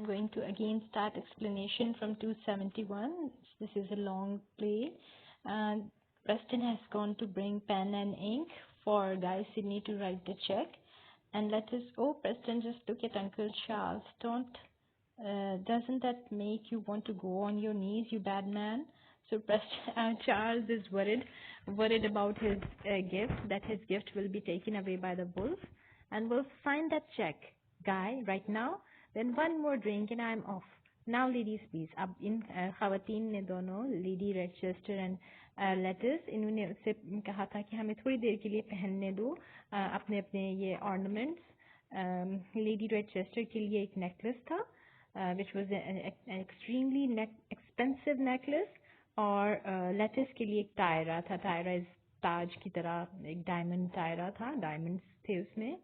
I'm going to again start explanation from 271. This is a long play. Preston has gone to bring pen and ink for Guy Sidney to write the check. And let us, oh, Preston, just look at Uncle Charles. Doesn't that make you want to go on your knees, you bad man? So Preston, Charles is worried about his gift, that his gift will be taken away by the wolf. And we'll sign that check, Guy, right now. Then one more drink and I'm off. Now ladies please. अब इन खवातीन ने दोनों lady रेडचेस्टर and lettuce इन्होंने उससे कहा था कि हमें थोड़ी देर के लिए पहनने दो अपने अपने ये ऑर्नामेंट्स. लेडी रेडचेस्टर के लिए एक नेकलेस था which was an extremely expensive necklace और लेटिस के लिए एक टायरा था. टायरा इस ताज की तरह एक डायमंड टायरा था, डायमंड्स थे उसमें.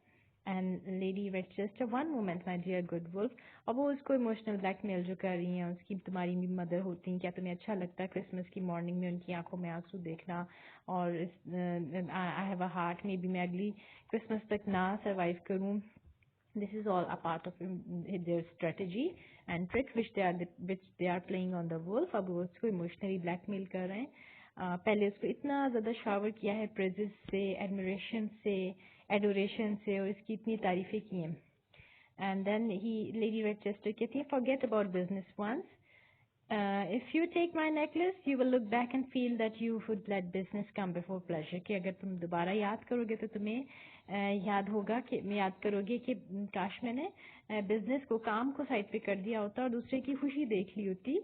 And lady Redchester one moment my dear good wolf. अब वो उसको इमोशनल ब्लैकमेल जो कर रही हैं उसकी तुम्हारी भी मदर होती हैं, क्या तुम्हें अच्छा लगता है क्रिसमस की मॉर्निंग में उनकी आंखों में आंसू देखना और I have a heart may be मैं अगली क्रिसमस तक ना सर्वाइव करूं. This is all a part of their strategy and trick which they are playing on the wolf. अब वो उसको इमोशनली ब्लैकमेल कर रहे हैं. पहले उसको इतना ज़्यादा शावर किया है प्रेजेस से, एडमिरेशन से, एडोरेशन से और इसकी इतनी तारीफें की हैं. And then he lady Redchester कहती है forget about business once. If you take my necklace, you will look back and feel that you would let business come before pleasure. कि अगर तुम दोबारा याद करोगे तो तुम्हें याद होगा कि याद करोगे कि काश मैंने बिजनेस को काम को साइड पे कर दिया होता और दूसरे की खुशी देख ली होती.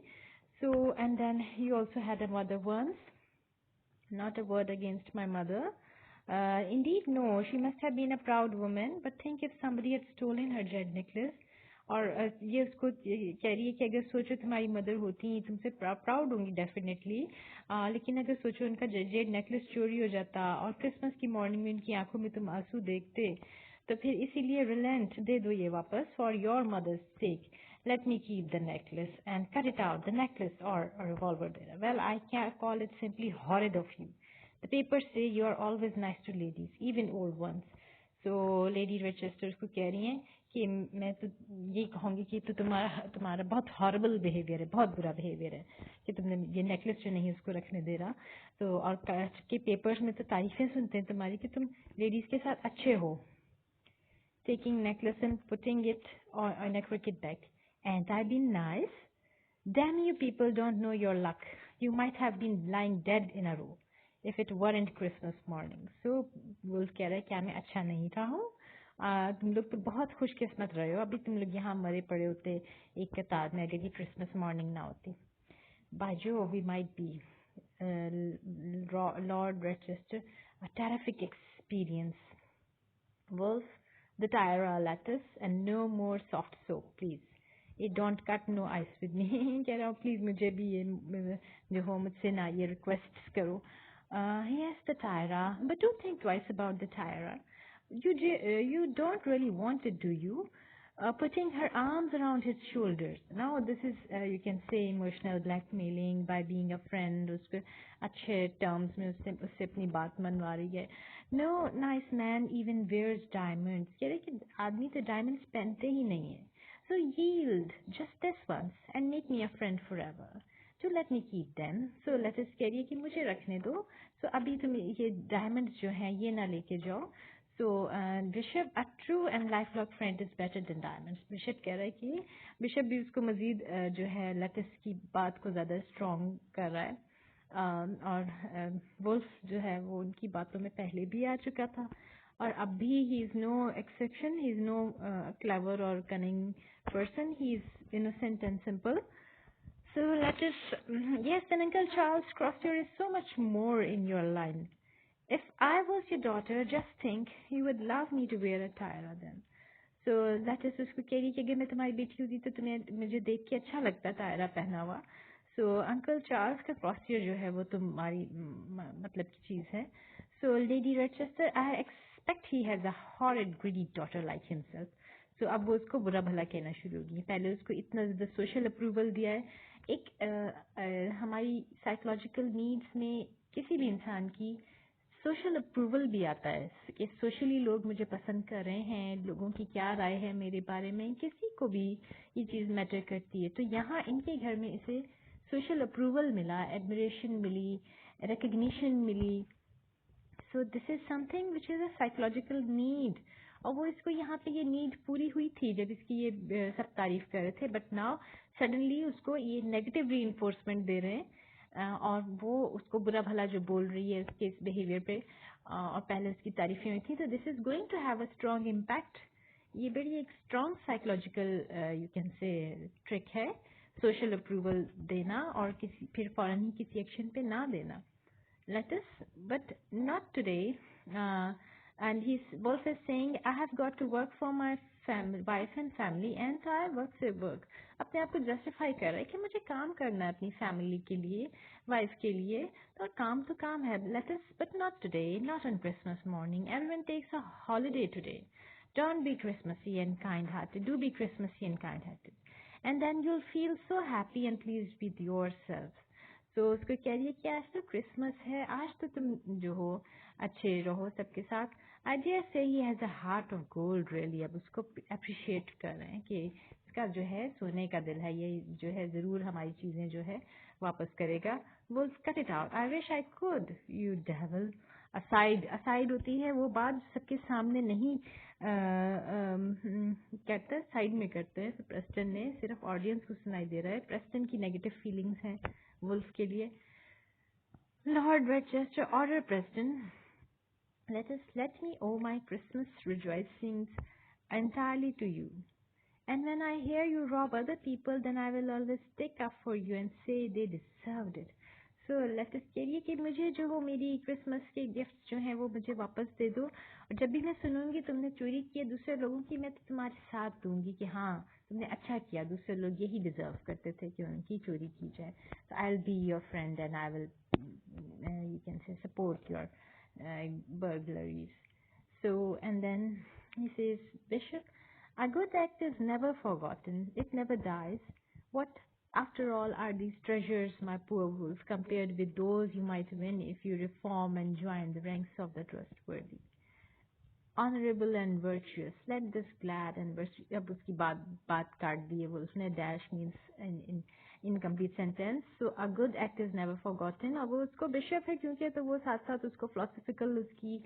So and then he also had a mother once. Not a word against my mother. Indeed, no, she must have been a proud woman. But think if somebody had stolen her jade necklace. और ये उसको कह रही है कि अगर सोचो तुम्हारी मदर होती तुमसे प्राउड होंगी डेफिनेटली, लेकिन अगर सोचो उनका जेड नेकलेस चोरी हो जाता और क्रिसमस की मॉर्निंग में उनकी आंखों में तुम आंसू देखते तो फिर इसीलिए रिलेंट दे दो ये वापस for your mother's sake. Let me keep the necklace and cut it out, the necklace or a revolver there. Well, I can't call it simply horrid of you. The papers say you are always nice to ladies, even old ones. So Lady Rochester को कह रही हैं कि मैं तो ये कहूँगी कि तो तुम्हारा बहुत हॉरिबल बिहेवियर है, बहुत बुरा बिहेवियर है कि तुमने ये नेकलेस जो नहीं उसको रखने दे रहा. तो और के पेपर्स में तो तारीफें सुनते हैं तुम्हारी कि तुम लेडीज के साथ अच्छे हो. Taking necklace and putting it on a cricket bag. And I've been nice? Damn you people don't know your luck. You might have been lying dead in a row if it weren't Christmas morning. So Wolf कह रहा है क्या मैं अच्छा नहीं था हूँ? तुम लोग तो बहुत खुशकिस्मत रहे हो. अभी तुम लोग यहाँ मरे पड़े होते एक कतार में अगर ये क्रिसमस मॉर्निंग ना होती. By Jove, we might be. Lord Rochester, a terrific experience. Wolf, the Tyra lattice and no more soft soap, please. It don't cut no ice with me. कह रहा हूँ प्लीज मुझे भी ये जो हो मुझसे ना ये रिक्वेस्ट करो. Yes, the Tyra, but don't think twice about the Tyra. You don't really want it, do you? Putting her arms around his shoulders. Now this is you can say emotional blackmailing by being a friend. उसको अच्छे terms में उससे अपनी बात मनवा रही है. No nice man even wears diamonds. कह रहे कि आदमी तो diamonds पहनते ही नहीं है. So yield just this once and make me a friend forever. To let me keep them. So let us कह रही है कि मुझे रखने दो. So अभी तुम ये diamonds जो हैं ये ना लेके जाओ. So Bishop, a true and lifelong friend is better than diamonds. Bishop कह रहा है कि Bishop भी उसको मजीद जो है लेटिस की बात को ज़्यादा स्ट्रॉन्ग कर रहा है. और वुल्फ जो है वो उनकी बातों में पहले भी आ चुका था और अब भी he is no exception. He is no clever और cunning person. He is innocent and simple. So let us, yes, and Uncle Charles Crosshair is so much more in your line. If I was your daughter, just think, you would love me to wear a tiara then. So that is उसको कह रही कि अगर मैं तुम्हारी बेटी होती तो तुम्हें मुझे देख के अच्छा लगता टायरा पहना हुआ. So Uncle Charles का Crosshair जो है वो तुम्हारी मतलब की चीज़ है. So Lady Rochester, I expect he has a horrid greedy daughter like himself. So अब वो उसको बुरा भला कहना शुरू होगी. पहले उसको इतना ज़्यादा सोशल अप्रूवल दिया है. एक हमारी साइकोलॉजिकल नीड्स में किसी भी इंसान की सोशल अप्रूवल भी आता है कि सोशली लोग मुझे पसंद कर रहे हैं, लोगों की क्या राय है मेरे बारे में, किसी को भी ये चीज़ मैटर करती है। तो यहाँ इनके घर में इसे सोशल अप्रूवल मिला, एडमिरेशन मिली, रिकग्निशन मिली। So this is something which is a psychological need, और वो इसको यहाँ पे ये नीड पूरी हुई थी जब इसकी ये सब तारीफ कर रहे थे, बट नाउ सडनली उसको ये नेगेटिव री इन्फोर्समेंट दे रहे हैं। और वो उसको बुरा भला जो बोल रही है उसके इस बिहेवियर पे, और पहले उसकी तारीफें हुई थी। तो this is going to have a strong impact. ये बड़ी एक strong psychological you can say trick है, सोशल अप्रूवल देना और किसी फिर फौरन ही किसी एक्शन पे ना देना। Let us, but not today. And he's also saying, I have got to work for my family, wife and family, and I work से work. अपने आप को जस्टिफाई कर रहा है कि मुझे काम करना है अपनी फैमिली के लिए, वाइफ के लिए, तो काम तो काम है. Let us, but not today, not on Christmas morning. Everyone takes a holiday today. Don't be Christmassy and kind-hearted. Do be Christmassy and kind-hearted. And then you'll feel so happy and pleased with yourself. तो उसको कह रही है कि आज तो Christmas है, आज तो तुम जो हो अच्छे रहो सबके साथ। आई डियर से he has a heart of gold really. अब उसको अप्रिशिएट कर रहे हैं कि इसका जो है सोने का दिल है, ये जो है जरूर हमारी चीजें जो है वापस करेगा। वो cut it out, I wish I could you devil. Aside, aside होती है वो बात सबके सामने नहीं कहते, साइड में करते हैं। तो प्रेस्टन ने सिर्फ ऑडियंस को सुनाई दे रहा है, प्रेस्टन की नेगेटिव फीलिंग्स हैं वुल्फ के लिए। Lord Rochester, order Preston, let me owe my Christmas rejoicings entirely to you. And when I hear you rob other people, then I will always stick up for you and say they deserved it. So let us कहिए कि मुझे जो वो मेरी Christmas के gift जो हैं वो मुझे वापस दे दो, और जब भी मैं सुनूंगी तुमने चोरी किया दूसरे लोगों की, मैं तो तुम्हारे साथ दूंगी कि हाँ तुमने अच्छा किया, दूसरे लोग यही डिजर्व करते थे कि उनकी चोरी की जाए। So I'll be your friend and I will you can say support your burglaries. So and then he says, Bishop, a good act is never forgotten. It never dies. What, after all, are these treasures, my poor wolf, compared with those you might win if you reform and join the ranks of the trustworthy? Honorable and virtuous, let this glad and virtuous। अब उसकी बात काट दी है वो, उसने dash means incomplete sentence। So a good act is never forgotten। अब वो उसको बिशप है क्योंकि, तो वो साथ साथ उसको philosophical उसकी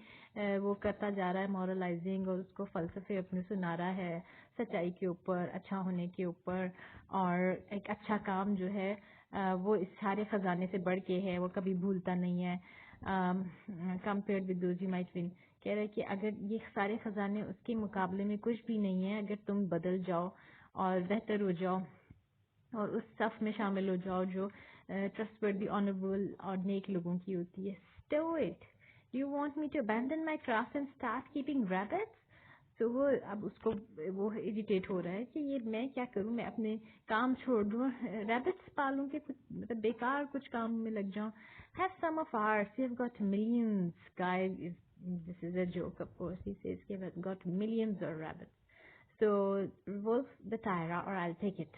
वो करता जा रहा है, moralizing, और उसको फलसफे अपने सुना रहा है सच्चाई के ऊपर, अच्छा होने के ऊपर, और एक अच्छा काम जो है वो इस सारे खजाने से बढ़ के है, वो कभी भूलता नहीं है। compared with those you might win, कह रहे कि अगर ये सारे खजाने उसके मुकाबले में कुछ भी नहीं है, अगर तुम बदल जाओ और बेहतर हो जाओ और उस सफ में शामिल हो जाओ जो ट्रस्टवर्दी, ऑनरेबल और नेक लोगों की होती है। Stow it. Do you want me to abandon my craft and start keeping rabbits? तो वो अब उसको वो इरिटेट हो रहा है कि ये मैं क्या करूं, मैं अपने काम छोड़ दूं, रैबिट्स पालूं के कुछ मतलब बेकार कुछ काम में लग जाऊं। Have some of ours. We have got millions. Guy is, this is a joke, of course. He says we have got millions of rabbits. So Wolf the Tyra, or I'll take it.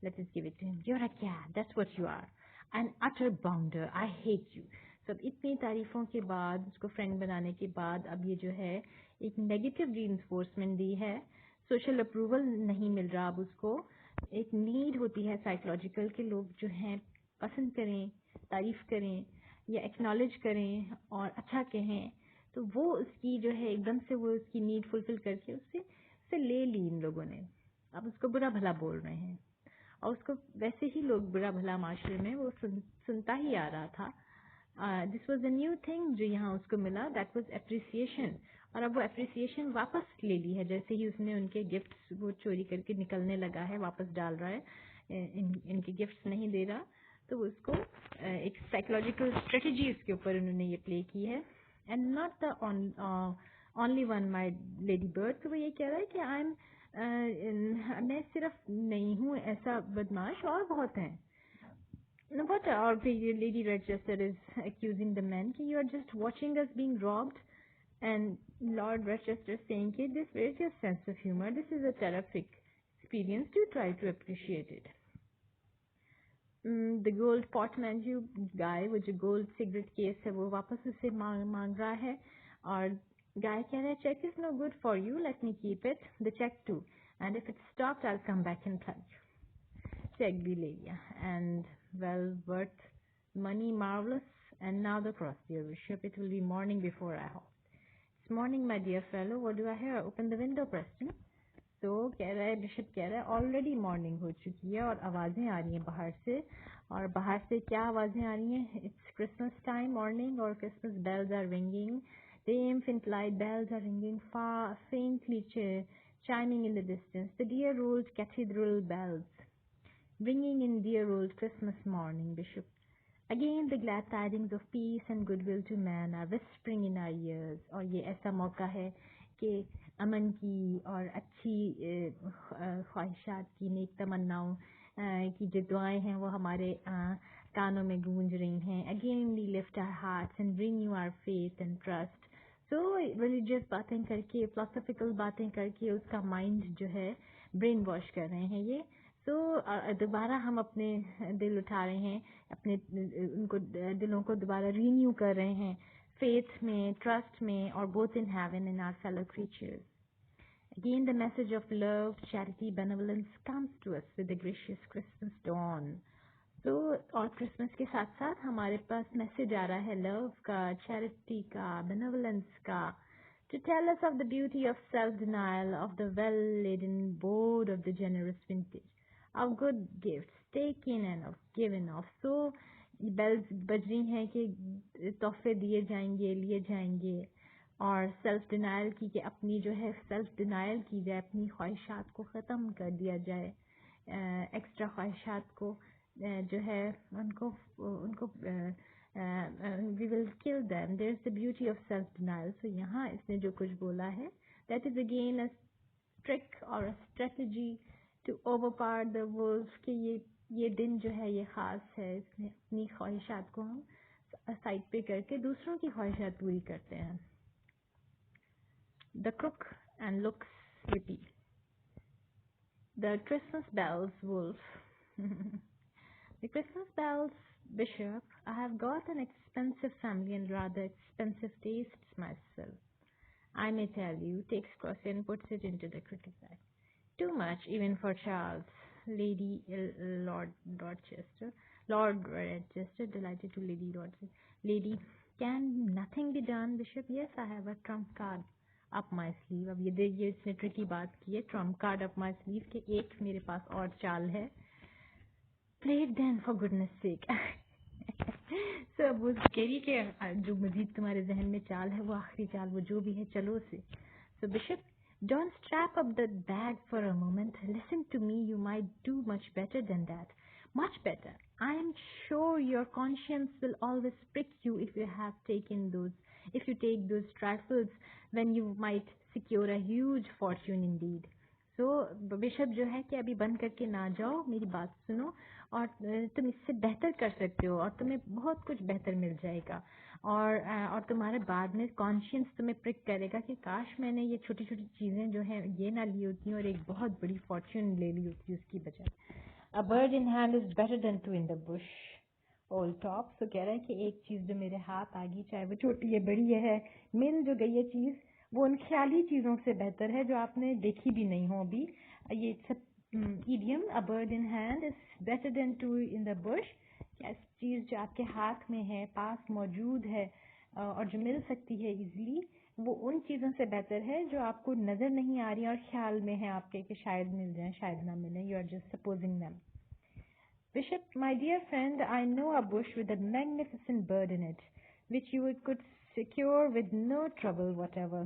Let us give it to him. You're a cat. That's what you are. An utter bounder. I hate you. So अब इतनी तारीफों के बाद, उसको friend बनाने के बाद, अब ये जो है एक नेगेटिव रीइंफोर्समेंट दी है, सोशल अप्रूवल नहीं मिल रहा अब उसको। एक नीड होती है साइकोलॉजिकल के लोग जो हैं पसंद करें, तारीफ करें या एक्नॉलेज करें और अच्छा कहें, तो वो उसकी जो है एकदम से वो उसकी नीड फुलफिल करके उससे ले ली इन लोगों ने। अब उसको बुरा भला बोल रहे हैं, और उसको वैसे ही लोग बुरा भला माशरे में वो सुनता ही आ रहा था। This was a new thing जो यहाँ उसको मिला, दैट वॉज एप्रिसिएशन। और अब वो एप्रिसिएशन वापस ले ली है, जैसे ही उसने उनके गिफ्ट्स वो चोरी करके निकलने लगा है, वापस डाल रहा है, इनके गिफ्ट्स नहीं दे रहा, तो उसको एक साइकोलॉजिकल स्ट्रेटेजी उसके ऊपर उन्होंने ये प्ले की है। And not the only one my lady bird. तो वो ये कह रहा है कि आई एम मैं सिर्फ नहीं हूँ ऐसा बदमाश, और बहुत हैं। What our Lady Rochester is accusing the men, कि you are just watching us being robbed, and Lord Rochester saying कि this is your sense of humor, this is a terrific experience, do try to appreciate it. The gold portmanteau guy, वो जो gold cigarette case है वो वापस उसे मांग रहा है, और गाय कह रहा है check is no good for you, let me keep it the check too, and if it stopped I will come back and plunge. Check भी ले लिया, and well worth money marvellous, and now the cross, dear bishop, it will be morning before I hop. It's morning my dear fellow, what do I hear? Open the window Preston. तो कह रहा है, bishop कह रहा है already morning हो चुकी है और आवाज़ें आ रही हैं बाहर से, और बाहर से क्या आवाज़ें आ रही हैं? इट्स क्रिसमस टाइम मॉर्निंग, और Christmas bells are ringing, the infant light bells are ringing far faintly chiming in the distance, the dear old cathedral bells ringing in dear old Christmas morning, Bishop. Again the glad tidings of peace and goodwill to man are whispering in our ears, और ये ऐसा मौका है कि अमन की और अच्छी ख्वाहिशात की, नेक तमन्नाओं की जो दुआएं हैं वो हमारे कानों में गूंज रही हैं। Again we lift our hearts and renew our faith and trust. So religious बातें करके, philosophical बातें करके उसका माइंड जो है ब्रेन वॉश कर रहे हैं ये। तो दोबारा हम अपने दिल उठा रहे हैं, अपने उनको दिलों को दोबारा रीन्यू कर रहे हैं फेथ में, ट्रस्ट में, और both in heaven and our fellow creatures. Again the message of love, charity, benevolence comes to us with the gracious Christmas dawn. तो और क्रिसमस के साथ साथ हमारे पास मैसेज आ रहा है लव का, चैरिटी का, बेनेवलेंस का, to tell us of the beauty of self-denial, of the well-laden board of the generous vintage, of good gifts taken and of given of. So bells बज रही हैं कि तोहफे दिए जाएंगे, लिए जाएंगे, और सेल्फ डिनायल की, कि अपनी जो है सेल्फ डिनायल की जाए, अपनी ख्वाहिशात को ख़त्म कर दिया जाए, एक्स्ट्रा ख्वाहिशात को जो है उनको उनको we will kill them, there is the beauty of self denial. So यहाँ इसने जो कुछ बोला है, that is again a trick और a strategy to overpower the wolf, कि ये दिन जो है ये ख़ास है, इसमें अपनी ख्वाहिशात को हम साइड पे करके दूसरों की ख्वाहिशात पूरी करते हैं। The crook and looks sleepy. The Christmas bells, wolf. The Christmas bells, Bishop. I have got an expensive family and rather expensive tastes myself, I may tell you, takes Crosby and puts it into the cricket bag. Too much, even for Charles. Lady Lord Rochester. Lord Rochester, delighted to Lady Rochester. Lady, can nothing be done, Bishop? Yes, I have a trump card up my sleeve. अब ये देखिए इसने tricky बात की है, trump card up my sleeve, के एक मेरे पास और चाल है। Play it then for goodness sake. So अब वो कह रही कि जो मजीद तुम्हारे जहन में चाल है वो आखिरी चाल, वो जो भी है चलो उसे। सो bishop, don't strap up the bag for a moment. Listen to me, you might do much better than that. Much better. I am sure your conscience will always prick you if you take those trifles when you might secure a huge fortune indeed. तो bishop जो है कि अभी बंद करके ना जाओ, मेरी बात सुनो, और तुम इससे बेहतर कर सकते हो, और तुम्हें बहुत कुछ बेहतर मिल जाएगा, और तुम्हारे बाद में कॉन्शियंस तुम्हें प्रिक करेगा कि काश मैंने ये छोटी छोटी चीज़ें जो हैं ये ना ली होती और एक बहुत बड़ी फॉर्च्यून ले ली होती उसकी बजाय। A bird in hand is better than two in the bush, old top. तो कह रहा है कि एक चीज़ जो मेरे हाथ आ गई, चाहे वो छोटी है बड़ी है, मिल जो गई है चीज़, वो उन ख्याली चीज़ों से बेहतर है जो आपने देखी भी नहीं हो अभी। ये idiom, a bird in hand is better than two in the bush, क्या चीज़ जो आपके हाथ में है, पास मौजूद है, और जो मिल सकती है इजीली, वो उन चीज़ों से बेहतर है जो आपको नज़र नहीं आ रही और ख्याल में है आपके कि शायद मिल जाए, शायद ना मिले, you are just supposing them. Bishop, my dear friend, I know a bush with a magnificent bird in it, which you could secure with no trouble whatever.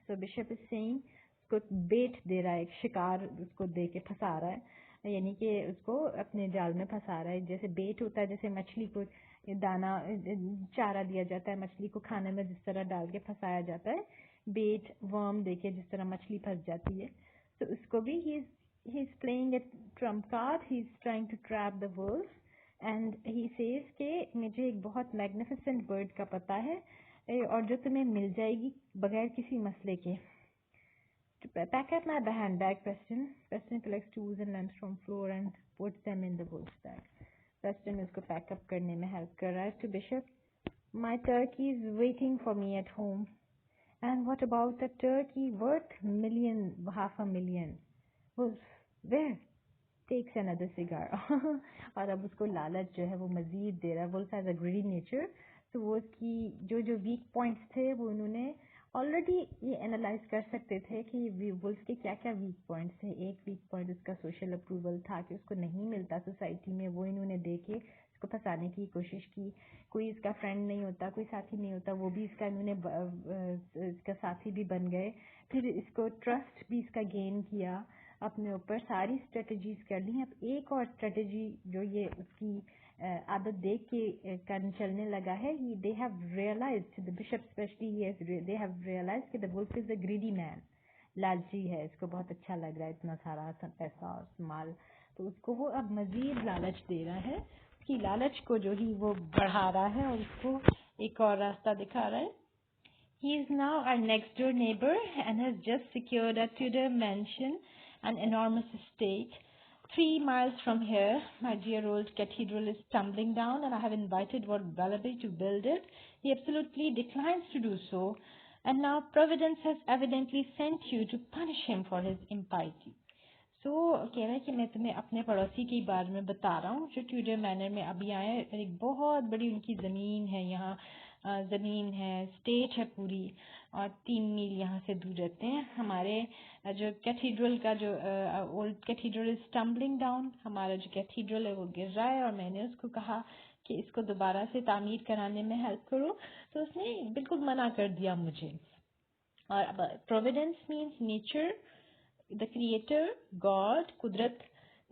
So Bishop is saying, उसको बेट दे रहा है, एक शिकार उसको दे के फंसा रहा है, यानी कि उसको अपने जाल में फंसा रहा है। जैसे बेट होता है, जैसे मछली को दाना चारा दिया जाता है, मछली को खाने में जिस तरह डाल के फंसाया जाता है, बेट वर्म देके जिस तरह मछली फंस जाती है, तो उसको भी he's playing a trump card, he's trying to trap the wolf, and he says कि मुझे एक बहुत magnificent bird का पता है, और जो तुम्हें मिल जाएगी बगैर किसी मसले के। To pack up my handbag, Preston collects tools and lamps from floor and puts them in the wolf's bag. Pack up करने में हेल्प कर रहा है. To bishop, my turkey is waiting for me at home. And what about a turkey worth half a million? Where? Takes another cigar. और अब उसको लालच जो है वो मजीद दे रहा है. Wolf has a greedy nature. तो वो उसकी जो weak points थे वो उन्होंने ऑलरेडी ये एनालाइज कर सकते थे कि वुल्फ के क्या क्या वीक पॉइंट्स थे. एक वीक पॉइंट उसका सोशल अप्रूवल था कि उसको नहीं मिलता सोसाइटी में. वो इन्होंने देखे इसको फंसाने की कोशिश की. कोई इसका फ्रेंड नहीं होता, कोई साथी नहीं होता, वो भी इसका इन्होंने इसका साथी भी बन गए. फिर इसको ट्रस्ट भी इसका गेन किया अपने ऊपर. सारी स्ट्रेटजीज कर ली. अब एक और स्ट्रेटजी जो ये उसकी आदत देख के चलने लगा है. They have realised, the bishop specially, they have realised कि the wolf is a greedy man. लालची है, इसको बहुत अच्छा लग रहा है इतना सारा पैसा और माल. तो उसको वो अब मजीद लालच दे रहा है. उसकी लालच को जो ही वो बढ़ा रहा है और उसको एक और रास्ता दिखा रहा है. He is now our next door neighbor and has just secured a Tudor mansion, an enormous estate. 3 miles from here, my dear old cathedral is tumbling down and I have invited Lord Wallaby to build it. He absolutely declines to do so, and now Providence has evidently sent you to punish him for his impiety. So, कह रहा है कि मैं तुम्हें अपने पड़ोसी के बारे में बता रहा हूँ जो ट्यूडर मैनर में अभी आए. एक बहुत बड़ी उनकी ज़मीन है यहाँ. ज़मीन है, स्टेट है पूरी, और 3 मील यहाँ से दूर रहते हैं. हमारे जो कैथीड्रल का जो old cathedral is tumbling down. हमारा जो कैथीड्रल है वो गिर रहा है और मैंने उसको कहा कि इसको दोबारा से तामीर कराने में हेल्प करो. तो उसने बिल्कुल मना कर दिया मुझे. और अब Providence means nature, the creator, God, कुदरत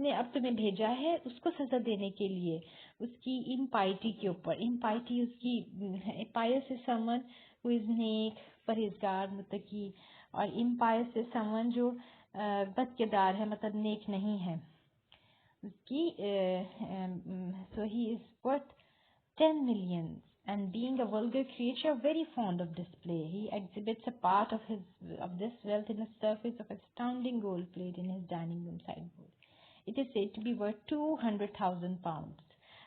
ने अब तुम्हें भेजा है उसको सजा देने के लिए उसकी इम्पाइटी के ऊपर. इम्पाइटी उसकी, पायस इज समवन हु इज नेक, परहेजगार, मुत्तकी. और इम्पायस इज समवन जो बदकिरदार है, मतलब नेक नहीं है उसकी. So he is worth 10 millions, and being a vulgar creature, very fond of display, he exhibits a part of this wealth in a surface of astounding gold plate in his dining room sideboard. It is said to be worth 200,000 pounds.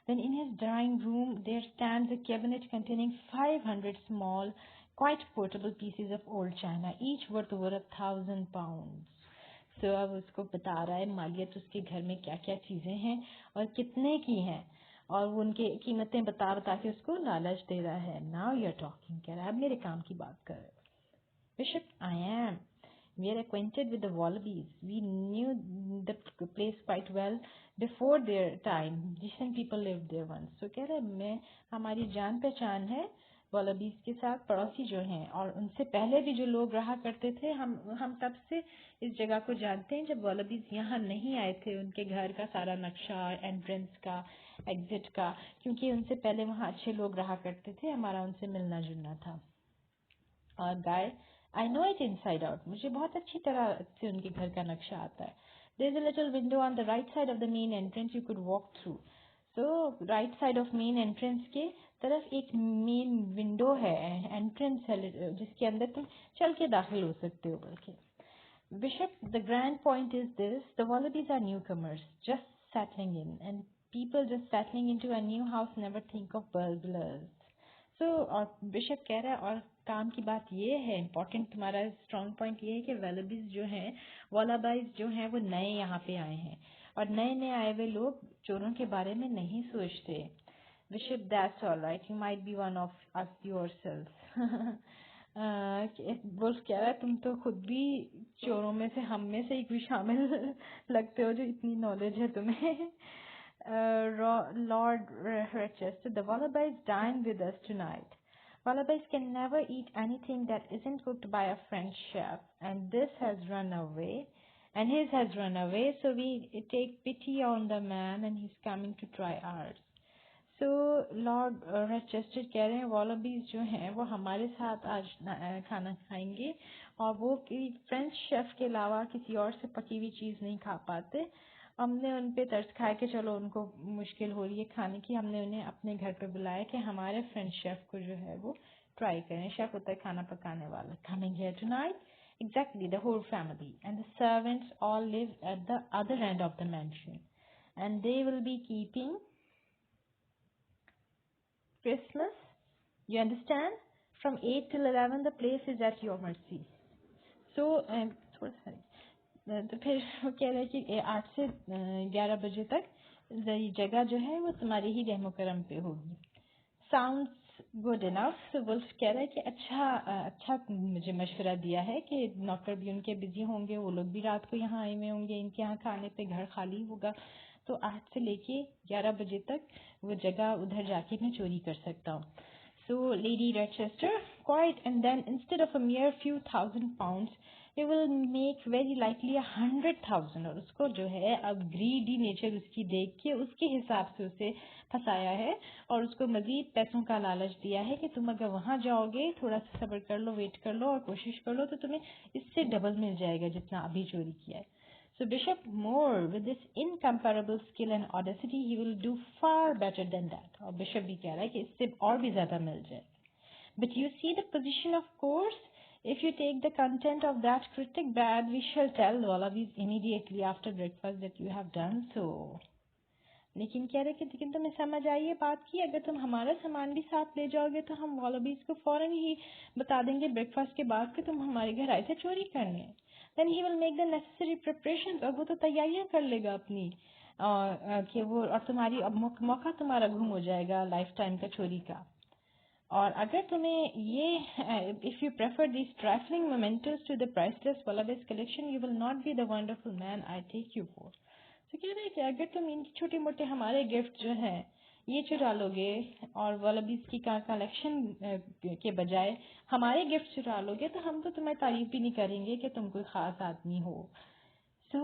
Then in his drawing room there stands a cabinet containing 500 small, quite portable pieces of old china, each worth over 1,000 pounds. So अब उसको बता रहा है मालियत उसके घर में क्या क्या चीजें हैं और कितने की हैं, और वो उनकी कीमतें बता बता के उसको लालच दे रहा है. नाउ यू आर टॉकिंग, कह रहा है अब मेरे काम की बात कर रहे हो. Bishop, I am. We are acquainted with the Wallabies. We knew the place quite well before their time. Decent people lived there once. So कह रहे मैं, हमारी जान पहचान है वॉलबीज के साथ, पड़ोसी जो हैं, और उनसे पहले भी जो लोग रहा करते थे. हम तब से इस जगह को जानते हैं जब वॉलबीज यहाँ नहीं आए थे. उनके घर का सारा नक्शा, एंट्रेंस का, एग्जिट का, क्योंकि उनसे पहले वहाँ अच्छे लोग रहा करते थे. हमारा उनसे मिलना जुलना था. और guy, I know it inside out. मुझे बहुत अच्छी तरह से उनके घर का नक्शा आता है. There is a little window on the right side of the main entrance, you could walk through. So right side of main entrance के तरफ एक मेन विंडो है, एंट्रेंस है, जिसके अंदर तुम चल के दाखिल हो सकते हो. बल्कि Bishop, the grand point is this: the Wallabies are newcomers, just settling in, and people just settling into a new house never think of burglars. So, और बिशप कह रहा है, और काम की बात ये है, इम्पोर्टेंट तुम्हारा स्ट्रॉन्ग पॉइंट ये है कि वेलबीज जो हैं, वॉलाबाइज जो हैं, वो नए यहाँ पे आए हैं, और नए नए आए हुए लोग चोरों के बारे में नहीं सोचते. Bishop, that's all right, you might be one of us yourself. Wolf कह रहा है तुम तो खुद भी चोरों में से, हम में से एक भी शामिल लगते हो, जो इतनी नॉलेज है तुम्हें. Lord Rochester, the Wallabies dine with us tonight. Wallabies can never eat anything that isn't cooked by a French chef, and this has run away, and his has run away, so we take pity on the man, and he's coming to try ours. So Lord Rochester कह रहे हैं वॉलबीज जो हैं वो हमारे साथ आज खाना खाएंगे, और वो कि फ्रेंच शेफ के अलावा किसी और से पकी हुई चीज़ नहीं खा पाते. हमने उन पे तरस खाया कि चलो उनको मुश्किल हो रही है खाने की, हमने उन्हें अपने घर पे बुलाया कि हमारे फ्रेंच शेफ को जो है वो ट्राई करें. शेफ होता है खाना पकाने वाला. Coming here tonight, exactly the whole family, and the servants all live at the other end of the mansion, and they will be keeping Christmas. You understand? From 8 till 11, the place is at your mercy. So, थोड़ा सा तो फिर वो कह रहे हैं कि 8 से 11 बजे तक ये जगह जो है वो तुम्हारी ही रहमो करम पे होगी. Sounds good enough. So wolf कह रहा है कि अच्छा मुझे मशवरा दिया है कि नौकर भी उनके बिजी होंगे, वो लोग भी रात को यहाँ आए हुए होंगे, इनके यहाँ खाने पे घर खाली होगा, तो 8 से लेके 11 बजे तक वो जगह उधर जाके मैं चोरी कर सकता हूँ. So Lady Rochester, quiet, and then instead of a mere few thousand pounds, he will make very likely 100,000. और उसको जो है अब greedy nature उसकी देख के उसके हिसाब से उसे फंसाया है और उसको मजीद पैसों का लालच दिया है कि तुम अगर वहाँ जाओगे, थोड़ा सा सब्र कर लो, वेट कर लो और कोशिश कर लो तो तुम्हें इससे डबल मिल जाएगा जितना अभी चोरी किया है. So Bishop Moore, with this incomparable skill and audacity, he will do far better than that. और Bishop भी कह रहा है कि इससे और भी ज़्यादा मिल जाएगा. But you see the position, of course. If you take the content of that critic bad, we shall tell Wallabies immediately after breakfast that you have done so. लेकिन कह रहे कि लेकिन तुम्हें समझ आई ये बात की अगर तुम हमारा सामान भी साथ ले जाओगे तो हम वॉलबीज को फौरन ही बता देंगे ब्रेकफास्ट के बाद कि तुम हमारे घर आए थे चोरी करने. Then he will make the necessary preparations और वो तो तैयारियां कर लेगा अपनी कि वो और तुम्हारी अब मौका तुम्हारा गुम हो जाएगा लाइफ टाइम का चोरी का. और अगर तुम्हें ये if you prefer this trifling mementos to the priceless Wallaby's collection you will not be the wonderful man I take you for. तो कह रहे हैं कि अगर तुम इन छोटे मोटे हमारे गिफ्ट जो हैं ये चुरा लोगे और वॉलबीज की कलेक्शन के बजाय हमारे गिफ्ट चुरा लोगे तो हम तो तुम्हें तारीफ भी नहीं करेंगे कि तुम कोई खास आदमी हो. So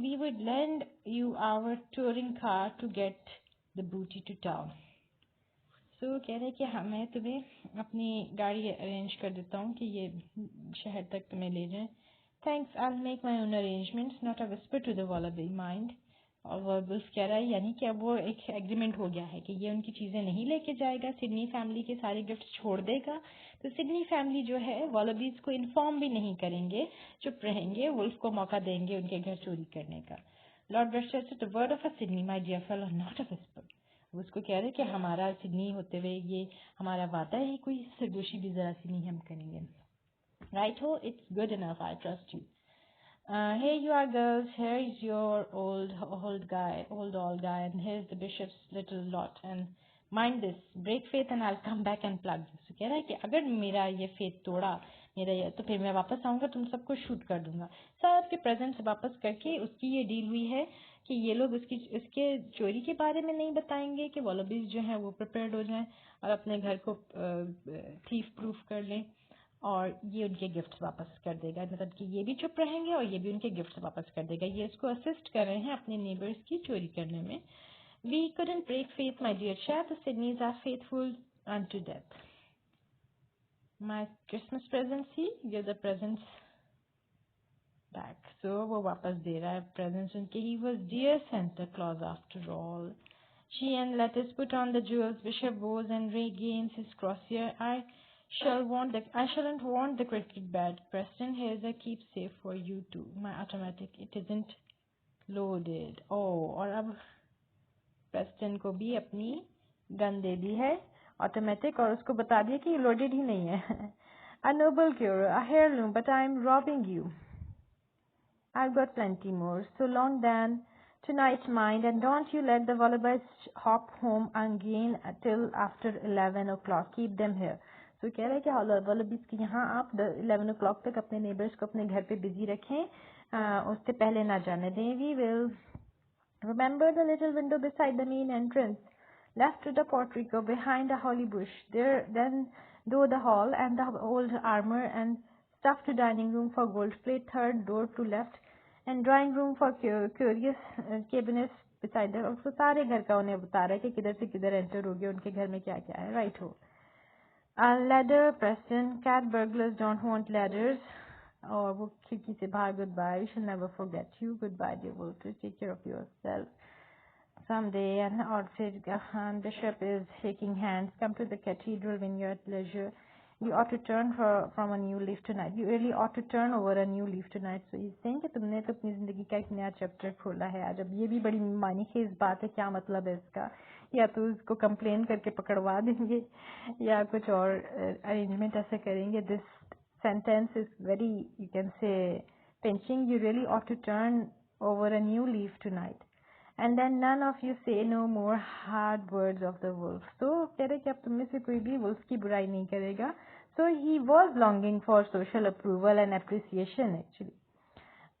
we would lend you our touring car to get the booty to town. सो कह रहे हैं कि मैं तुम्हें अपनी गाड़ी अरेंज कर देता हूँ कि ये शहर तक तुम्हें ले जाएं. Thanks, I will make my own arrangements, not a whisper to the Wallaby mind. और वो वुल्फ कह रहा है यानी कि अब वो एक एग्रीमेंट हो गया है कि ये उनकी चीज़ें नहीं लेके जाएगा, सिडनी फैमिली के सारे गिफ्ट छोड़ देगा. तो सिडनी फैमिली जो है वॉलबीज को इन्फॉर्म भी नहीं करेंगे, चुप रहेंगे, वुल्फ को मौका देंगे उनके घर चोरी करने का. Lord Westchester, the word of a Sidney my dear fellow, not a whisper. वो उसको कह रहे कि हमारा सिडनी होते हुए ये हमारा वादा है, कोई सरगोशी भी जरा सी नहीं हम करेंगे. राइट हो, it's good enough, I trust you. Here you are, girls. Here is your old guy, and here's the bishop's little lot. And mind this, break faith, and I'll come back and plug you. So कह रहा है कि अगर मेरा ये faith तोड़ा मेरा ये तो फिर मैं वापस आऊँगा, तुम सबको शूट कर दूंगा. सब के प्रेजेंट्स वापस करके उसकी ये डील हुई है कि ये लोग उसके चोरी के बारे में नहीं बताएंगे कि वॉलबीज जो हैं वो प्रिपेयर्ड हो जाएं और अपने घर को थीफ प्रूफ कर लें और ये उनके गिफ्ट्स वापस कर देगा. मतलब कि ये भी चुप रहेंगे और ये भी उनके गिफ्ट्स वापस कर देगा. ये इसको असिस्ट कर रहे हैं अपने नेबर्स की चोरी करने में. We couldn't break faith, my dear chap. The Sydneys are faithful unto death. My Christmas presents, he give the presents back. So वो वापस दे रहा है presents उनके. He was dear Santa Claus after all. She and Lettuce put on the jewels. Bishop bows and regains his crozier. I shalln't want the cricket bat. Preston, here's a keepsake for you too. My automatic, it isn't loaded. Oh, और अब Preston को भी अपनी gun दे दी है automatic और उसको बता दिया कि लोडेड ही नहीं है. A noble cure, a heirloom, but I'm robbing you. I've got plenty more. So long then. Tonight, mind, and don't you let the wallabies hop home again till after 11 o'clock. Keep them here. So कह रहे हैं कि wallabies के यहाँ आप 11 o'clock तक अपने neighbors को अपने घर पे busy रखें, उससे पहले ना जाने दें. We will remember the little window beside the main entrance, left to the portico behind a holly bush. There, then, though the hall and the old armor and stuff to dining room for gold plate, third door to left, and drawing room for curious cabinets beside the. उसको सारे घर का उन्हें बता रहा है कि किधर से किधर एंटर हो गया, उनके घर में क्या क्या है. राइट हो. A ladder, Preston. Cat burglars don't want ladders. और वो खिड़की से बाहर. Goodbye. We shall never forget you. Goodbye, dear Walter. Take care of yourself. Someday. And Orchid Bishop is shaking hands. Come to the cathedral when you're at leisure. You ought to turn from a new leaf tonight. You really ought to turn over a new leaf tonight. So he's saying कि तुमने तो अपनी जिंदगी का एक नया chapter खोला है आज. अब ये भी बड़ी मानीखेज बात है. क्या मतलब है इसका? या तो उसको कंप्लेन करके पकड़वा देंगे या कुछ और अरेंजमेंट ऐसे करेंगे. This sentence is very, you can say, pinching. You really ought to turn over a new leaf tonight. And then none of you say no more hard words of the wolf. So कह रहे कि अब तुम में से कोई भी wolf की बुराई नहीं करेगा. So he was longing for social approval and appreciation actually.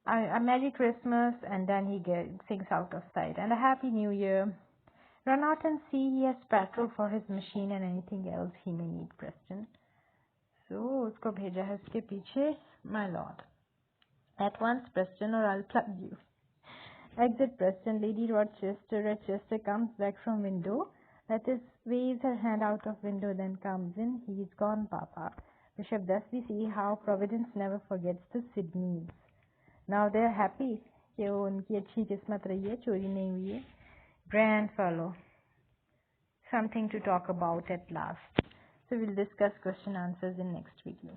A Merry Christmas, and then he sings out of sight, and a Happy New Year. Run out and see he has petrol for his machine and anything else he may need, Preston. So उसको भेजा है उसके पीछे, my lord. At once, Preston, or I'll plug you. Exit Preston. Lady Rochester comes back from window. Lettice waves her hand out of window, then comes in. He's gone, Papa. Bishop, thus we see how Providence never forgets the Sydneys. Now they're happy कि उनकी अच्छी किस्मत रही है, चोरी नहीं हुई है. Grand fellow. Something to talk about at last. So we'll discuss question answers in next video.